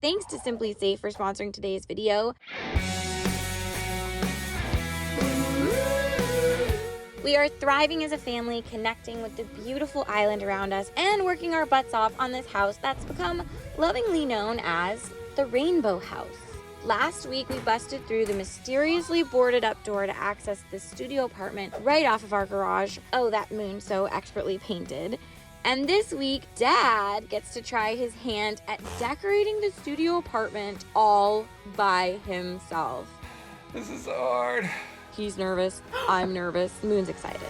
Thanks to Simply Safe for sponsoring today's video. We are thriving as a family, connecting with the beautiful island around us, and working our butts off on this house that's become lovingly known as the Rainbow House. Last week, we busted through the mysteriously boarded up door to access the studio apartment right off of our garage. Oh, that moon so expertly painted. And this week, Dad gets to try his hand at decorating the studio apartment all by himself. This is so hard. He's nervous, I'm nervous, Moon's excited.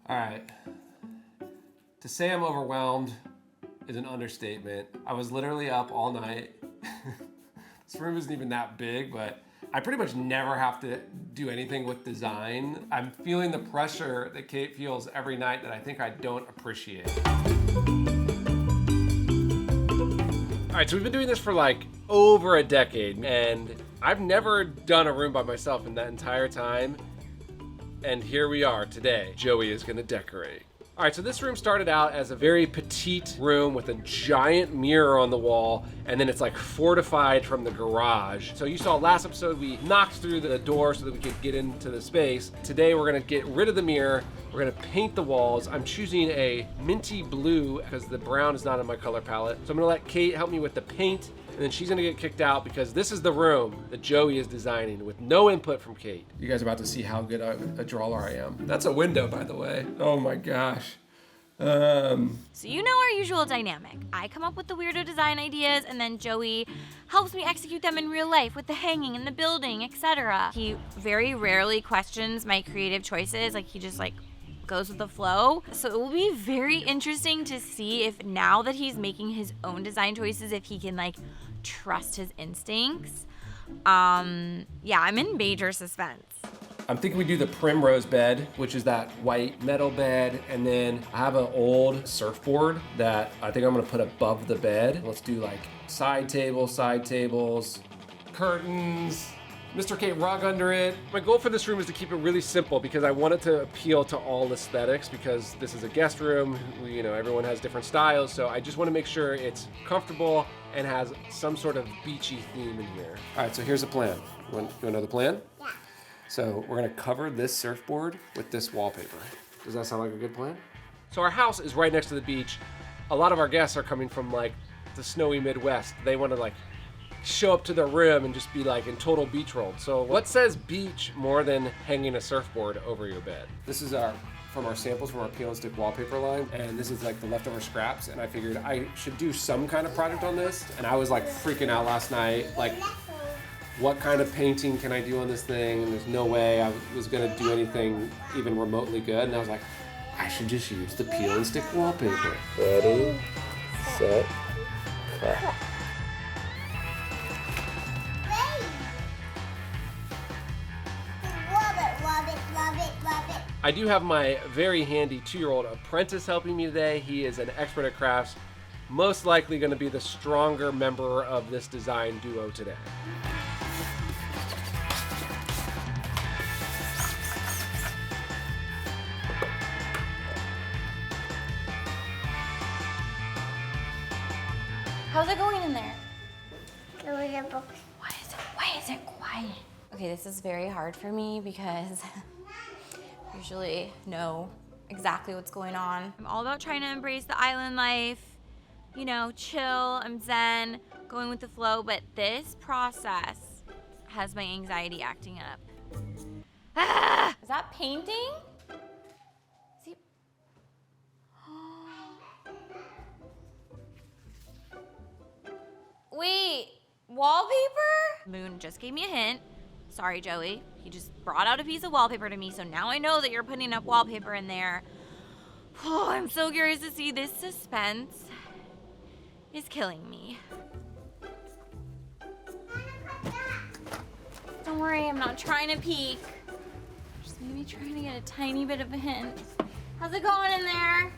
All right. To say I'm overwhelmed is an understatement. I was literally up all night. This room isn't even that big, but I pretty much never have to do anything with design. I'm feeling the pressure that Kate feels every night that I think I don't appreciate. All right, so we've been doing this for like over a decade, and I've never done a room by myself in that entire time. And here we are today. Joey is gonna decorate. All right, so this room started out as a very petite room with a giant mirror on the wall, and then it's like fortified from the garage. So you saw last episode, we knocked through the door so that we could get into the space. Today, we're gonna get rid of the mirror. We're gonna paint the walls. I'm choosing a minty blue because the brown is not in my color palette. So I'm gonna let Kate help me with the paint, and then she's gonna get kicked out because this is the room that Joey is designing with no input from Kate. You guys are about to see how good a drawer I am. That's a window, by the way. Oh my gosh. So you know our usual dynamic. I come up with the weirdo design ideas, and then Joey helps me execute them in real life with the hanging and the building, etc. He very rarely questions my creative choices. Like, he just like goes with the flow. So it will be very interesting to see if now that he's making his own design choices, if he can like trust his instincts. Yeah, I'm in major suspense. I'm thinking we do the primrose bed, which is that white metal bed, and then I have an old surfboard that I think I'm gonna put above the bed. Let's do like side tables, curtains, Mr. Kate rug under it. My goal for this room is to keep it really simple because I want it to appeal to all aesthetics because this is a guest room. You know, everyone has different styles, so I just want to make sure it's comfortable and has some sort of beachy theme in here. All right, so here's the plan. You want to know the plan? Yeah. So we're gonna cover this surfboard with this wallpaper. Does that sound like a good plan? So our house is right next to the beach. A lot of our guests are coming from like the snowy Midwest. They wanna like show up to their room and just be like in total beach world. So what says beach more than hanging a surfboard over your bed? This is from our samples from our peel and stick wallpaper line, and this is like the leftover scraps, and I figured I should do some kind of project on this, and I was like freaking out last night, like what kind of painting can I do on this thing? And there's no way I was gonna do anything even remotely good, and I was like, I should just use the peel and stick wallpaper. Ready, set, cut. I do have my very handy 2-year-old apprentice helping me today. He is an expert at crafts, most likely going to be the stronger member of this design duo today. How's it going in there? Why is it quiet? Okay, this is very hard for me because I usually know exactly what's going on. I'm all about trying to embrace the island life, you know, chill, I'm zen, going with the flow, but this process has my anxiety acting up. Ah! Is that painting? Is he... Wait, wallpaper? Moon just gave me a hint. Sorry, Joey. He just brought out a piece of wallpaper to me, so now I know that you're putting up wallpaper in there. Oh, I'm so curious to see. This suspense is killing me. Don't worry, I'm not trying to peek. Just maybe trying to get a tiny bit of a hint. How's it going in there?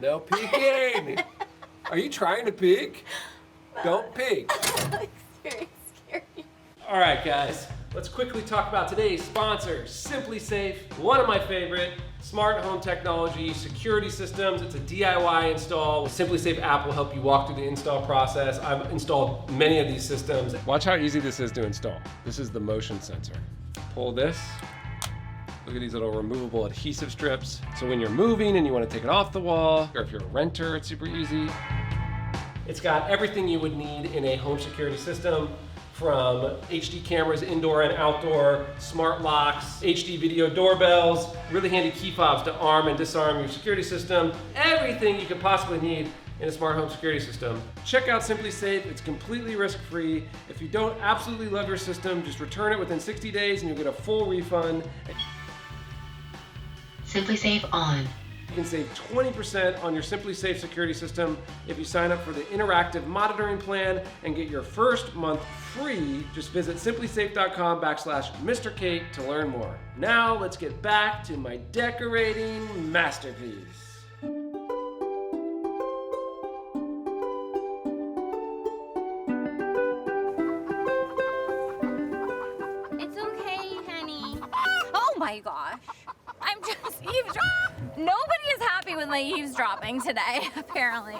No peeking! Are you trying to peek? Don't peek. It's very scary. All right, guys. Let's quickly talk about today's sponsor, Simply Safe, one of my favorite smart home technology security systems. It's a DIY install. With Simply Safe app will help you walk through the install process. I've installed many of these systems. Watch how easy this is to install. This is the motion sensor. Pull this. Look at these little removable adhesive strips. So when you're moving and you want to take it off the wall, or if you're a renter, it's super easy. It's got everything you would need in a home security system, from HD cameras indoor and outdoor, smart locks, HD video doorbells, really handy key fobs to arm and disarm your security system, everything you could possibly need in a smart home security system. Check out Simply Safe, it's completely risk-free. If you don't absolutely love your system, just return it within 60 days and you'll get a full refund. Simply Safe on. You can save 20% on your Simply Safe security system if you sign up for the interactive monitoring plan and get your first month free. Just visit simplysafe.com/MrKate to learn more. Now let's get back to my decorating masterpiece. It's okay, honey. Oh my gosh. I'm just eavesdropping. Nobody is happy with my eavesdropping today, apparently.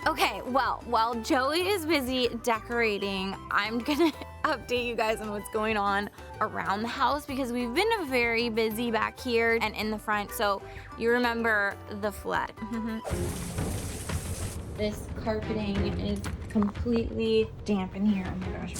Okay, well, while Joey is busy decorating, I'm gonna update you guys on what's going on around the house because we've been very busy back here and in the front. So you remember the flood. This carpeting is completely damp in here. Oh my gosh.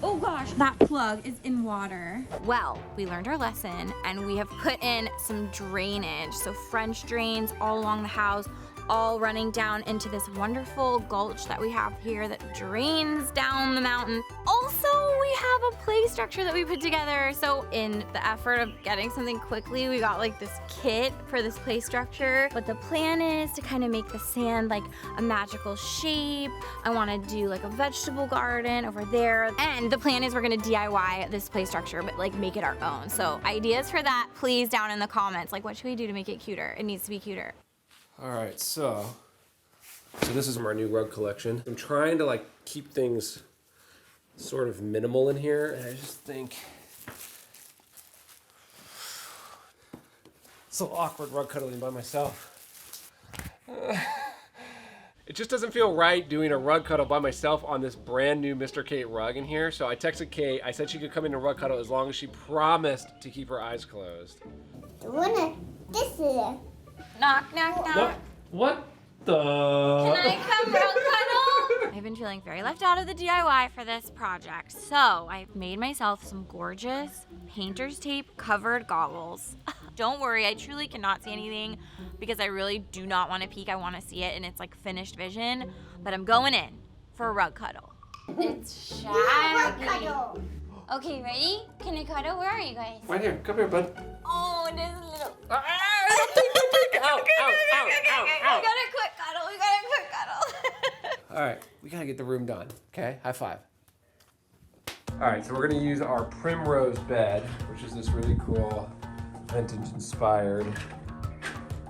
Oh gosh, that plug is in water. Well, we learned our lesson and we have put in some drainage. So French drains all along the house, all running down into this wonderful gulch that we have here that drains down the mountain. Also, we have a play structure that we put together. So in the effort of getting something quickly, we got like this kit for this play structure. But the plan is to kind of make the sand like a magical shape. I want to do like a vegetable garden over there. And the plan is we're gonna DIY this play structure, but like make it our own. So ideas for that, please down in the comments. Like what should we do to make it cuter? It needs to be cuter. All right, so this is our new rug collection. I'm trying to like keep things sort of minimal in here, and I just think it's so awkward rug cuddling by myself. It just doesn't feel right doing a rug cuddle by myself on this brand new Mr. Kate rug in here. So I texted Kate, I said she could come in and rug cuddle as long as she promised to keep her eyes closed. This is Knock, knock, knock. What the? Can I come rug cuddle? I've been feeling very left out of the DIY for this project. So I've made myself some gorgeous painter's tape covered goggles. Don't worry, I truly cannot see anything because I really do not want to peek. I want to see it and it's like finished vision, but I'm going in for a rug cuddle. It's shaggy. Okay, ready? Can I cuddle? Where are you guys? Right here, come here, bud. Oh, it is a little. Ow, ow, ow, ow, ow. We got a quick cuddle. We got a quick cuddle. All right, we gotta get the room done, okay? High five. All right, so we're gonna use our primrose bed, which is this really cool vintage-inspired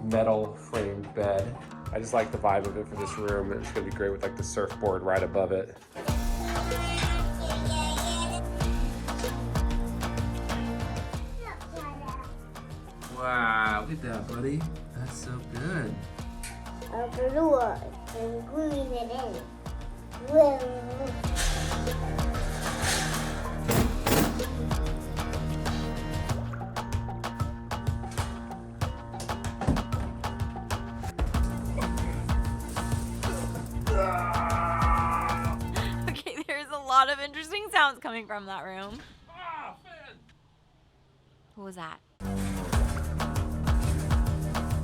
metal framed bed. I just like the vibe of it for this room. It's gonna be great with like the surfboard right above it. Wow, look at that, buddy. That's so good. blue and green and blue. Okay, there's a lot of interesting sounds coming from that room. What was that?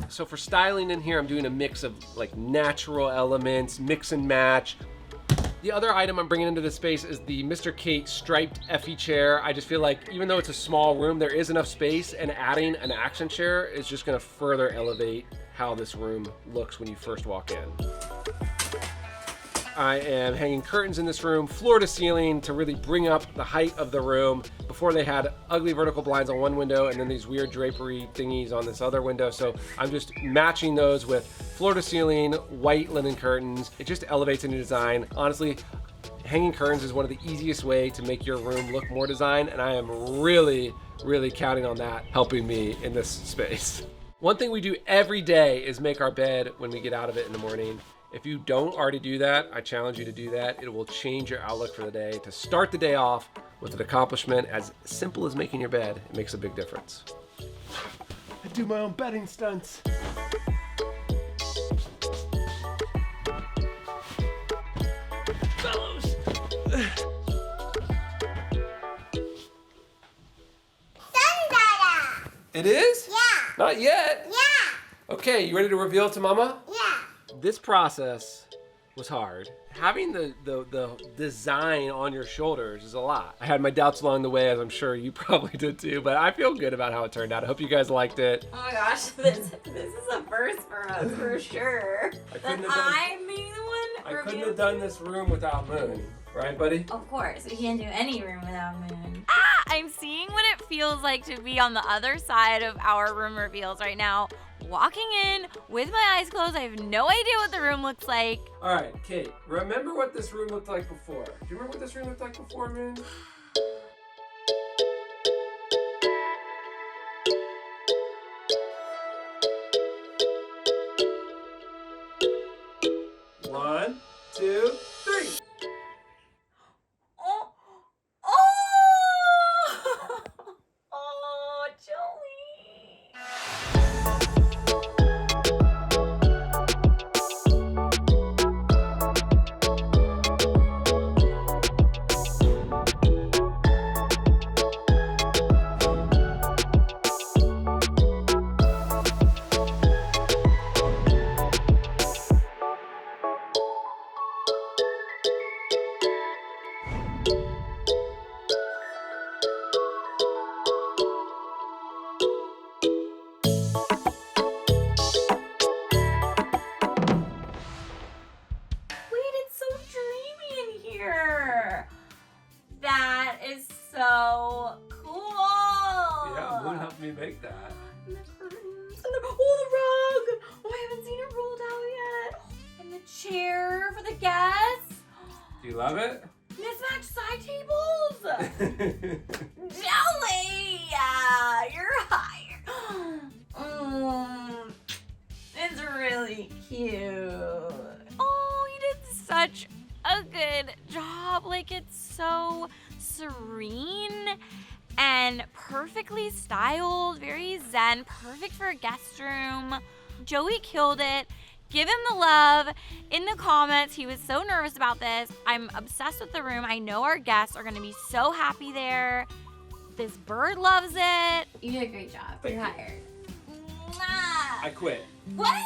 So for styling in here, I'm doing a mix of like natural elements, mix and match. The other item I'm bringing into the space is the Mr. Kate striped Effie chair. I just feel like even though it's a small room, there is enough space, and adding an action chair is just gonna further elevate how this room looks when you first walk in. I am hanging curtains in this room, floor to ceiling, to really bring up the height of the room. Before they had ugly vertical blinds on one window and then these weird drapery thingies on this other window. So I'm just matching those with floor to ceiling, white linen curtains. It just elevates any design. Honestly, hanging curtains is one of the easiest way to make your room look more design, and I am really counting on that helping me in this space. One thing we do every day is make our bed when we get out of it in the morning. If you don't already do that, I challenge you to do that. It will change your outlook for the day. To start the day off with an accomplishment as simple as making your bed, it makes a big difference. I do my own bedding stunts. Fellows. It is? Yeah. Not yet. Yeah. Okay, you ready to reveal it to Mama? Yeah. This process was hard. Having the design on your shoulders is a lot. I had my doubts along the way, as I'm sure you probably did too, but I feel good about how it turned out. I hope you guys liked it. Oh my gosh, this is a first for us, for sure. I'm being the one. I couldn't have done this room without Moon. Right, buddy? Of course, we can't do any room without Moon. I'm seeing what it feels like to be on the other side of our room reveals right now. Walking in with my eyes closed, I have no idea what the room looks like. All right, Kate, remember what this room looked like before. Do you remember what this room looked like before, Moon? One, two, three. Oh, Joey. That is so cool. Yeah, Moon helped me make that. And the curtains and the rug. Oh, I haven't seen it rolled out yet. And the chair for the guests. Do you love it? Mismatched side tables. Jelly. You're higher. It's really cute. Oh, you did such a good job. Like, it's so serene and perfectly styled, very zen, perfect for a guest room. Joey killed it. Give him the love in the comments. He was so nervous about this. I'm obsessed with the room. I know our guests are going to be so happy there. This bird loves it. You did a great job. You're hired. I quit. What?